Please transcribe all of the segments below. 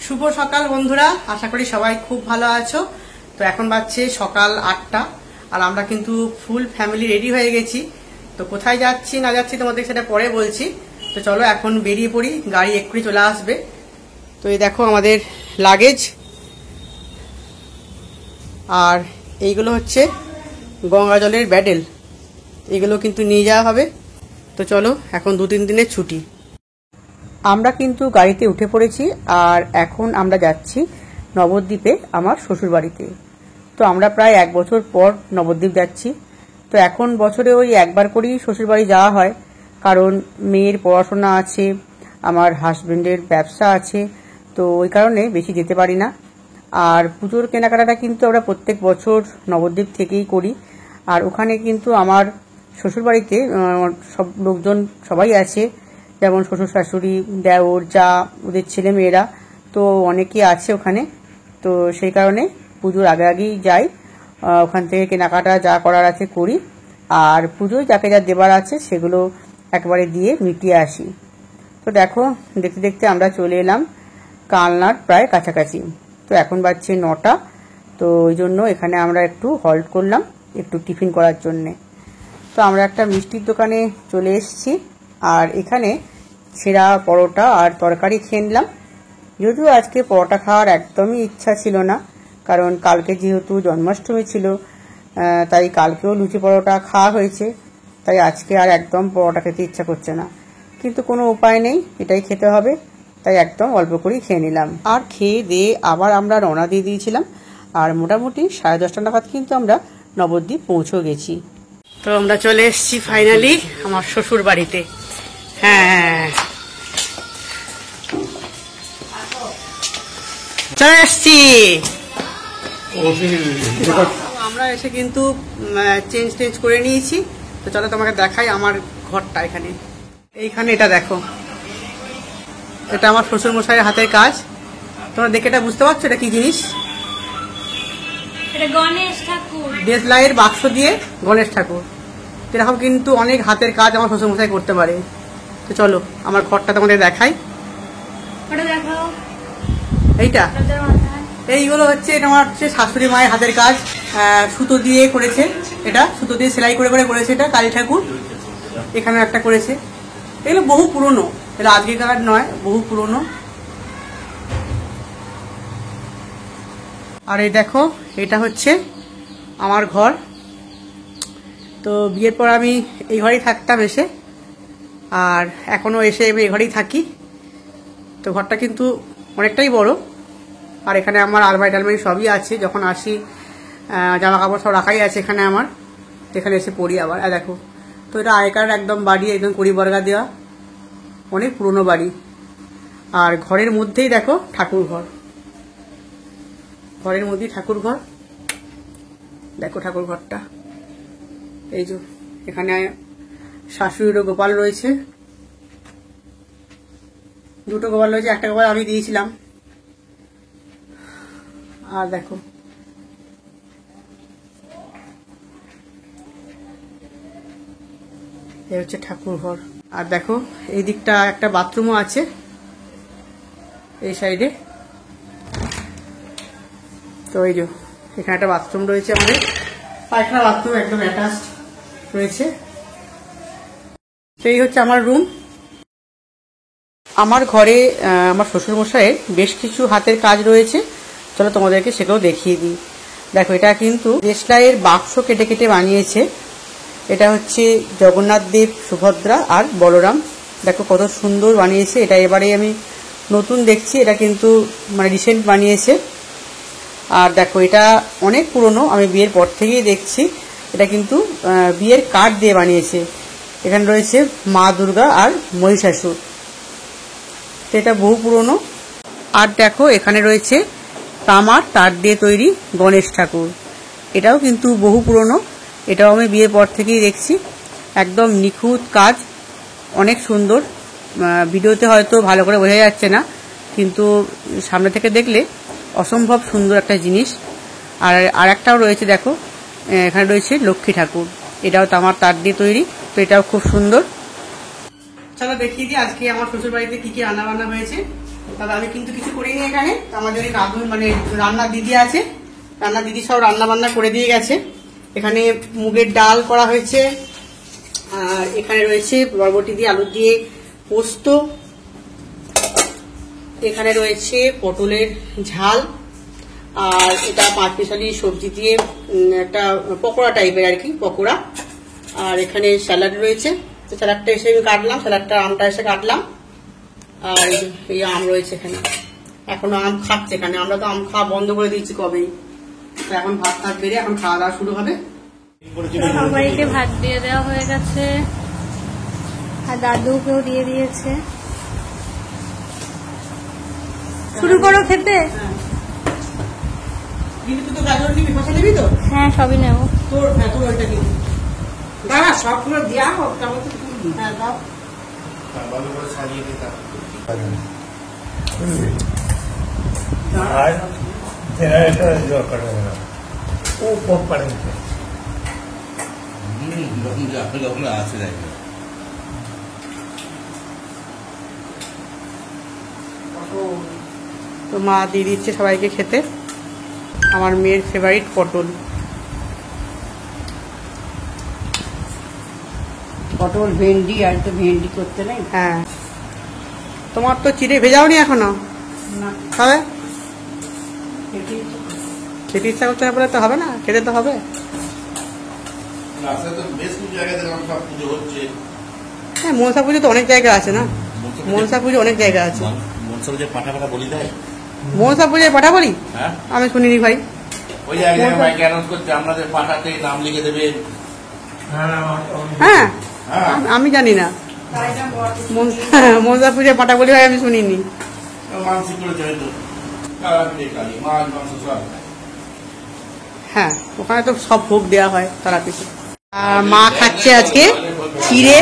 শুভ সকাল বন্ধুরা, আশা করি সবাই খুব ভালো আছো। তো এখন বাজছে সকাল 8টা আর আমরা কিন্তু ফুল ফ্যামিলি রেডি হয়ে গেছি। তো কোথায় যাচ্ছি না যাচ্ছি তোমাদের সেটা পরে বলছি। তো চলো এখন বেরিয়ে পড়ি, গাড়ি এক্ষুনি চলে আসবে। তো এই দেখো আমাদের লাগেজ, আর এইগুলো হচ্ছে গঙ্গা জলের ব্যাডেল, এগুলো কিন্তু নিয়ে যাওয়া হবে। তো চলো, এখন 2-3 দিনের ছুটি। আমরা কিন্তু গাড়িতে উঠে পড়েছি আর এখন আমরা যাচ্ছি নবদ্বীপে আমার শ্বশুর বাড়িতে। তো আমরা প্রায় 1 বছর পর নবদ্বীপ যাচ্ছি। তো এখন বছরে ওই একবার করেই শ্বশুর বাড়ি যাওয়া হয়, কারণ মেয়ের পড়াশোনা আছে, আমার হাজবেন্ডের ব্যবসা আছে, তো ওই কারণে বেশি যেতে পারি না। আর পুজোর কেনাকাটাটা কিন্তু আমরা প্রত্যেক বছর নবদ্বীপ থেকেই করি। আর ওখানে কিন্তু আমার শ্বশুর বাড়িতে সব লোকজন সবাই আছে, যেমন শ্বশুর শাশুড়ি, দেওর, যা, ওদের ছেলে মেয়েরা, তো অনেকেই আছে ওখানে। তো সেই কারণে পুজোর আগে আগেই যাই, ওখান থেকে কেনাকাটা যা করার আছে করি, আর পুজোয় যাকে যা দেবার আছে সেগুলো একবারে দিয়ে মিটিয়ে আসি। তো দেখো, দেখতে দেখতে আমরা চলে এলাম কালনার প্রায় কাছাকাছি। তো এখন বাজছে 9টা। তো ওই জন্য এখানে আমরা একটু হল্ট করলাম একটু টিফিন করার জন্যে। তো আমরা একটা মিষ্টির দোকানে চলে এসেছি, আর এখানে ছেঁড়া পরোটা আর তরকারি খেয়ে নিলাম। যদিও আজকে পরোটা খাওয়ার একদমই ইচ্ছা ছিল না, কারণ কালকে যেহেতু জন্মাষ্টমী ছিল, তাই কালকেও লুচি পরোটা খাওয়া হয়েছে, তাই আজকে আর একদম পরোটা খেতে ইচ্ছা করছে না। কিন্তু কোনো উপায় নেই, এটাই খেতে হবে, তাই একদম অল্প করেই খেয়ে নিলাম। আর খেয়ে দিয়ে আবার আমরা রওনা দিয়ে দিয়েছিলাম, আর মোটামুটি 10:30 নাগাদ কিন্তু আমরা নবদ্বীপ পৌঁছে গেছি। তো আমরা চলে এসেছি ফাইনালি আমার শ্বশুর বাড়িতে। হ্যাঁ, চলে এসছি। আমরা এসে কিন্তু চেঞ্জ করে নিয়েছি। তো চলো তোমাকে দেখাই আমার ঘরটা। এইখানে এটা দেখো, এটা আমার শ্বশুর মশাইয়ের হাতের কাজ। তোমরা দেখে এটা বুঝতে পারছো এটা কি জিনিস? এটা গণেশ ঠাকুর, দেশলাইয়ের বাক্স দিয়ে গণেশ ঠাকুর। এরকম কিন্তু অনেক হাতের কাজ আমার শ্বশুর মশাই করতে পারে। তো চলো আমার ঘরটা তোমাদের দেখাই। এইগুলো হচ্ছে তোমার হচ্ছে শাশুড়ি মায়ের হাতের কাজ, সুতো দিয়ে করেছে, এটা সুতো দিয়ে সেলাই করে করেছে। এটা কালী ঠাকুর এখানে একটা করেছে। এগুলো বহু পুরনো, এটা আজকেকার নয়, বহু পুরনো। আর এই দেখো, এটা হচ্ছে আমার ঘর। তো বিয়ের পর আমি এই ঘরেই থাকতাম এসে, আর এখনো এসে আমি এই ঘরেই থাকি। তো ঘরটা কিন্তু অনেকটাই বড়, আর এখানে আমার আলমারি সবই আছে। যখন আসি জামা কাপড় সব রাখাই আছে এখানে আমার, এখানে এসে পড়ি আবার। দেখো, তো এটা আগেকার একদম বাড়ি, একদম কড়ি বর্গা দেওয়া, অনেক পুরনো বাড়ি। আর ঘরের মধ্যেই দেখো ঠাকুর ঘর, ঘরের মধ্যেই ঠাকুর ঘর। দেখো ঠাকুর ঘরটা, এই যে এখানে শাশুড়িরও গোপাল রয়েছে, 2টো গোপাল রয়েছে, একটা গোপাল আমি দিয়েছিলাম। আর দেখো, এই হচ্ছে ঠাকুর ঘর। আর দেখো এই দিকটা একটা বাথরুমও আছে, এই সাইডে। তো এই যে এখানে একটা বাথরুম রয়েছে, আমাদের পায়খানা বাথরুম একদম অ্যাটাচড রয়েছে। সেই হচ্ছে আমার রুম। আমার ঘরে আমার শ্বশুরমশাইয়ের বেশ কিছু হাতের কাজ রয়েছে, চলো তোমাদেরকে সেটাও দেখিয়ে দিই। দেখো, এটা কিন্তু দেশলাইয়ের বাক্স কেটে কেটে বানিয়েছে। এটা হচ্ছে জগন্নাথ দেব, সুভদ্রা আর বলরাম। দেখো কত সুন্দর বানিয়েছে। এটা এবারে আমি নতুন দেখছি, এটা কিন্তু মানে রিসেন্ট বানিয়েছে। আর দেখো, এটা অনেক পুরনো, আমি বিয়ের পর থেকেই দেখছি। এটা কিন্তু বিয়ের কাঠ দিয়ে বানিয়েছে। এখানে রয়েছে মা দুর্গা আর মহিষাসুর, তো এটা বহু পুরনো। আর দেখো, এখানে রয়েছে তামার তার দিয়ে তৈরি গণেশ ঠাকুর, এটাও কিন্তু বহু পুরনো। এটাও আমি বিয়ের পর থেকেই দেখছি, একদম নিখুঁত কাজ, অনেক সুন্দর। ভিডিওতে হয়তো ভালো করে বোঝা যাচ্ছে না, কিন্তু সামনে থেকে দেখলে অসম্ভব সুন্দর একটা জিনিস। আর একটাও রয়েছে, দেখো এখানে রয়েছে লক্ষ্মী ঠাকুর, এটাও তামার তার দিয়ে তৈরি, তো এটাও খুব সুন্দর। চলো দেখিয়ে দিই আজকে আমার শ্বশুর বাড়িতে কি কি রান্না বান্না হয়েছে। তবে আমি কিন্তু কিছু করিনি এখানে, আমাদের রাঁধুন মানে রান্নার দিদি আছে, রান্নার দিদি সব রান্না বান্না করে দিয়ে গেছে। এখানে মুগের ডাল করা হয়েছে, আর এখানে রয়েছে বরবটি দিয়ে আলু দিয়ে পোস্ত, এখানে রয়েছে পটলের ঝাল, আর এটা 5 মিশালি সবজি দিয়ে একটা পকোড়া টাইপের আর কি, পকোড়া। আর এখানে স্যালাড রয়েছে, তো স্যালাডটা এসে আমি কাটলাম, স্যালাডটা আমটা এসে কাটলাম। আর এই আম রয়েছে এখানে, এখনো আম খাচ্ছে এখানে, আমরা তো আম খাওয়া বন্ধ করে দিয়েছি কবেই। তো এখন ভাত টাত বেড়ে এখন খাওয়া দাওয়া শুরু হবে। সবাইকে ভাত দিয়ে দেওয়া হয়ে গেছে, আর দাদুকেও দিয়ে দিয়েছে। শুরু করো খেতে। হ্যাঁ, সবই নেবো। দাঁড়া, সবগুলো দেওয়া হোক, তারপর তো হ্যাঁ দাও। তো মা দিয়ে দিচ্ছে সবাইকে খেতে। আমার মেয়ের ফেভারিট পটল, পটল ভেন্ডি, আর তো ভেন্ডি করতে নেই। হ্যাঁ তোমার তো চিড়ে ভেজাওনি এখনো, হবে খেতে ইচ্ছা করতে না বলে তো হবে না, খেতে তো হবে। হ্যাঁ, মনসা পুজো তো অনেক জায়গা আছে না, মনসা পুজো অনেক জায়গা আছে। মনসা পুজোয় পাঠা বলি দেয়, মনসা পুজোয় পাঠা বলি? হ্যাঁ, আমি শুনিনি ভাই। ওই জায়গায় মাইকে অ্যানাউন্স করতে আপনাদের পাঠাতে নাম লিখে দেবে। হ্যাঁ, আমি জানি না মনসা পুজোয় পাঠা বলি হয়, আমি শুনিনি। মানসিক করেছে হয়তো, হ্যাঁ, ওখানে তো সব ভোগ দেওয়া হয় তারা পিছু। আর মা খাচ্ছে আজকে চিড়ে,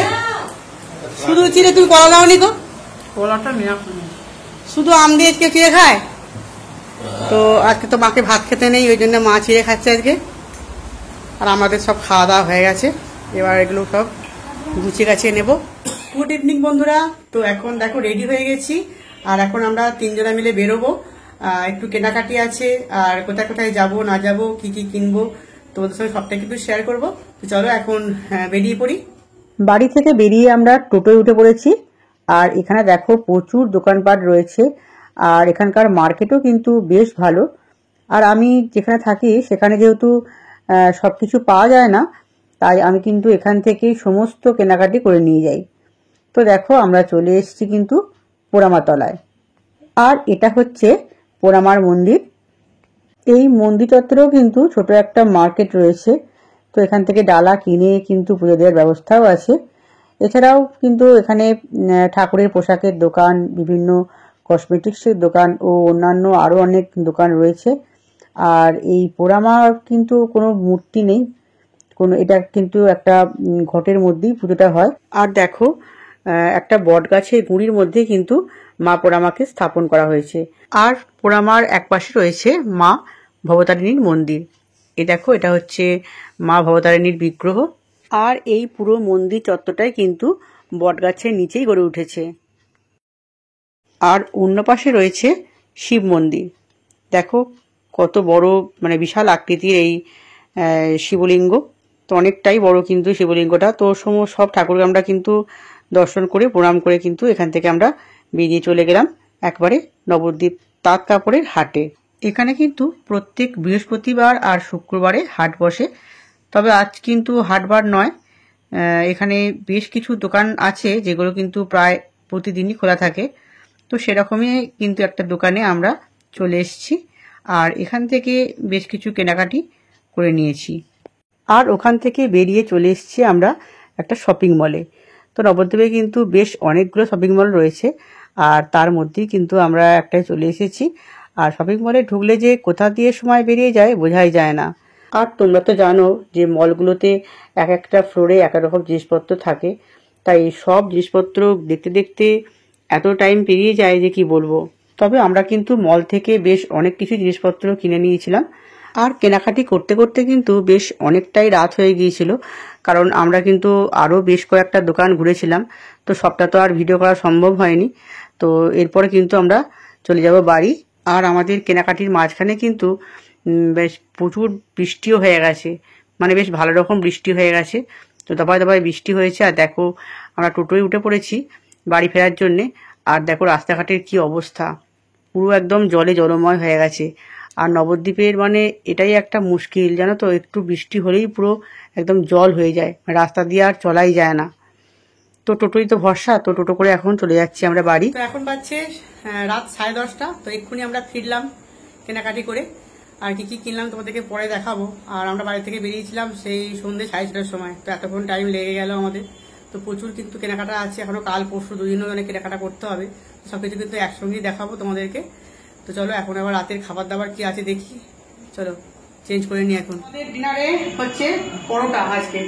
শুধু চিড়ে, তুমি কলা দাওনি তো? কলাটা শুধু আম দিয়ে আজকে চিড়ে খায়, তো আজকে তো মাকে ভাত খেতে নেই, ওই জন্য মা চিড়ে খাচ্ছে আজকে। আর আমাদের সব খাওয়া দাওয়া হয়ে গেছে, এবার এগুলো সব গুছিয়ে গাছিয়ে নেব। গুড ইভিনিং বন্ধুরা, তো এখন দেখো রেডি হয়ে গেছি, আর এখন আমরা 3 জনা মিলে বেরোবো। একটু কেনাকাটি আছে, আর কোথায় কোথায় যাব না যাব, কি কি কিনবো তোমাদের সঙ্গে সবটা কিন্তু শেয়ার করবো। তো চলো এখন বেরিয়ে পড়ি। বাড়ি থেকে বেরিয়ে আমরা টোটোয় উঠে পড়েছি, আর এখানে দেখো প্রচুর দোকানপাট রয়েছে, আর এখানকার মার্কেটও কিন্তু বেশ ভালো। আর আমি যেখানে থাকি সেখানে যেহেতু সবকিছু পাওয়া যায় না, তাই আমি কিন্তু এখান থেকেই সমস্ত কেনাকাটি করে নিয়ে যাই। তো দেখো আমরা চলে এসেছি কিন্তু পোড়ামাতলায়, আর এটা হচ্ছে পোড়ামার মন্দির। এই মন্দির চত্বরেও কিন্তু ছোট একটা মার্কেট রয়েছে, তো এখান থেকে ডালা কিনে কিন্তু পুজো দেওয়ার ব্যবস্থাও আছে। এছাড়াও কিন্তু এখানে ঠাকুরের পোশাকের দোকান, বিভিন্ন কসমেটিক্সের দোকান ও অন্যান্য আরও অনেক দোকান রয়েছে। আর এই পোড়ামার কিন্তু কোনো মূর্তি নেই, এটা কিন্তু একটা ঘটের মধ্যেই পুজোটা হয়। আর দেখো একটা বট গাছের গুঁড়ির মধ্যে কিন্তু মা পোড়ামাকে স্থাপন করা হয়েছে। আর পোড়ামার একপাশে রয়েছে মা ভবতারিণীর মন্দির। দেখো এটা হচ্ছে মা ভবতারিণীর বিগ্রহ। আর এই পুরো মন্দির চত্বরটাই কিন্তু বট গাছের নিচেই গড়ে উঠেছে। আর অন্য পাশে রয়েছে শিব মন্দির। দেখো কত বড়, মানে বিশাল আকৃতির এই শিবলিঙ্গ, তো অনেকটাই বড় কিন্তু শিবলিঙ্গটা। তো সব ঠাকুরকে আমরা কিন্তু দর্শন করে প্রণাম করে কিন্তু এখান থেকে আমরা বেরিয়ে চলে গেলাম একবারে নবদ্বীপ তাঁত কাপড়ের হাটে। এখানে কিন্তু প্রত্যেক বৃহস্পতিবার আর শুক্রবারে হাট বসে, তবে আজ কিন্তু হাটবার নয়। এখানে বেশ কিছু দোকান আছে যেগুলো কিন্তু প্রায় প্রতিদিনই খোলা থাকে, তো সেরকমই কিন্তু একটা দোকানে আমরা চলে এসেছি, আর এখান থেকে বেশ কিছু কেনাকাটি করে নিয়েছি। আর ওখান থেকে বেরিয়ে চলে এসেছি আমরা একটা শপিং মলে। তো নবদ্বীপে কিন্তু বেশ অনেকগুলো শপিং মল রয়েছে, আর তার মধ্যেই কিন্তু আমরা একটাই চলে এসেছি। আর শপিং মলে ঢুকলে যে কোথা দিয়ে সময় বেরিয়ে যায় বোঝাই যায় না। আর তোমরা তো জানো যে মলগুলোতে এক একটা ফ্লোরে এক এক রকম জিনিসপত্র থাকে, তাই সব জিনিসপত্র দেখতে দেখতে এত টাইম পেরিয়ে যায় যে কি বলবো। তবে আমরা কিন্তু মল থেকে বেশ অনেক কিছু জিনিসপত্র কিনে নিয়েছিলাম, আর কেনাকাটি করতে করতে কিন্তু বেশ অনেকটাই রাত হয়ে গিয়েছিল, কারণ আমরা কিন্তু আরও বেশ কয়েকটা দোকান ঘুরেছিলাম, তো সবটা তো আর ভিডিও করা সম্ভব হয়নি। তো এরপরে কিন্তু আমরা চলে যাব বাড়ি। আর আমাদের কেনাকাটির মাঝখানে কিন্তু বেশ প্রচুর বৃষ্টিও হয়ে গেছে, মানে বেশ ভালো রকম বৃষ্টি হয়ে গেছে। তো দপায় দপায় বৃষ্টি হয়েছে। আর দেখো আমরা টোটোয় উঠে পড়েছি বাড়ি ফেরার জন্যে। আর দেখো রাস্তাঘাটের কি অবস্থা, পুরো একদম জলে জলময় হয়ে গেছে। আর নবদ্বীপের মানে এটাই একটা মুশকিল, জানো তো, একটু বৃষ্টি হলেই পুরো একদম জল হয়ে যায়, রাস্তা দিয়ে আর চলাই যায় না। তো টোটোই তো ভরসা, তো টোটো করে এখন চলে যাচ্ছি আমরা বাড়ি। তো এখন বাজছে রাত 10:30। তো এক্ষুনি আমরা ফিরলাম কেনাকাটি করে। আর কি কি কিনলাম তোমাদেরকে পরে দেখাবো। আর আমরা বাড়ি থেকে বেরিয়েছিলাম সেই সন্ধ্যে 6:30টার সময়। তো এতক্ষণ টাইম লেগে গেল আমাদের। তো প্রচুর কিন্তু কেনাকাটা আছে এখনো, কাল পরশু দুদিনও অনেক কেনাকাটা করতে হবে। সবকিছু কিন্তু একসঙ্গেই দেখাবো তোমাদেরকে। তো চলো এখন আবার রাতের খাবার দাবার কি আছে দেখি। চলো চেঞ্জ করে নিই এখন। আমাদের ডিনারে হচ্ছে পরোটা আজকে।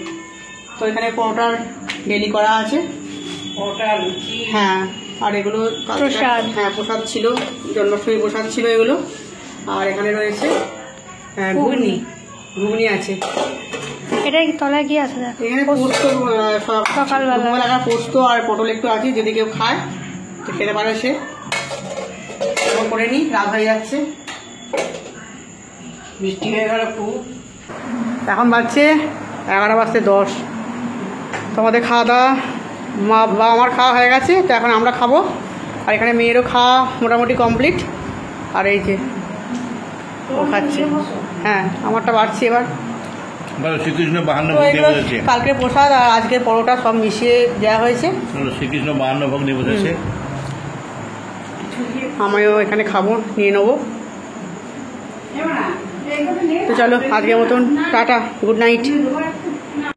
তো এখানে পরোটার ডেলি করা আছে, পরোটা, লুচি। হ্যাঁ। আর এগুলো প্রসাদ। হ্যাঁ প্রসাদ ছিল, জন্মাষ্টমী প্রসাদ ছিল এগুলো। আর এখানে রয়েছে ঘুগনি, ঘুগনি আছে। এটা তলায় কি আছে দেখো? এখানে পোস্ত, সকালবেলা পোস্ত আর পটল একটু আছে, যদি কেউ খায় তো খেতে পারে সে। এখন করে নিই, রাত হয়ে যাচ্ছে, বৃষ্টি হয়ে গেল খুব। এখন বাজছে 11:10। তোমাদের খাওয়া দাওয়া মা বা আমার খাওয়া হয়ে গেছে। তো এখন আমরা খাবো। আর এখানে মেয়েরও খাওয়া মোটামুটি কমপ্লিট। আর এই যে ও খাচ্ছে, হ্যাঁ আমারটা বাড়ছে এবার। শ্রীকৃষ্ণ 52 তো ভোগ নিয়ে এগুলো বসেছে। কালকের প্রসাদ আর আজকের পরোটা সব মিশিয়ে দেওয়া হয়েছে। শ্রীকৃষ্ণ 52 ভোগ নিয়ে বসেছে। আমিও এখানে খাবো, নিয়ে নেবো। তো চলো আজকের মতন টাটা, গুড নাইট।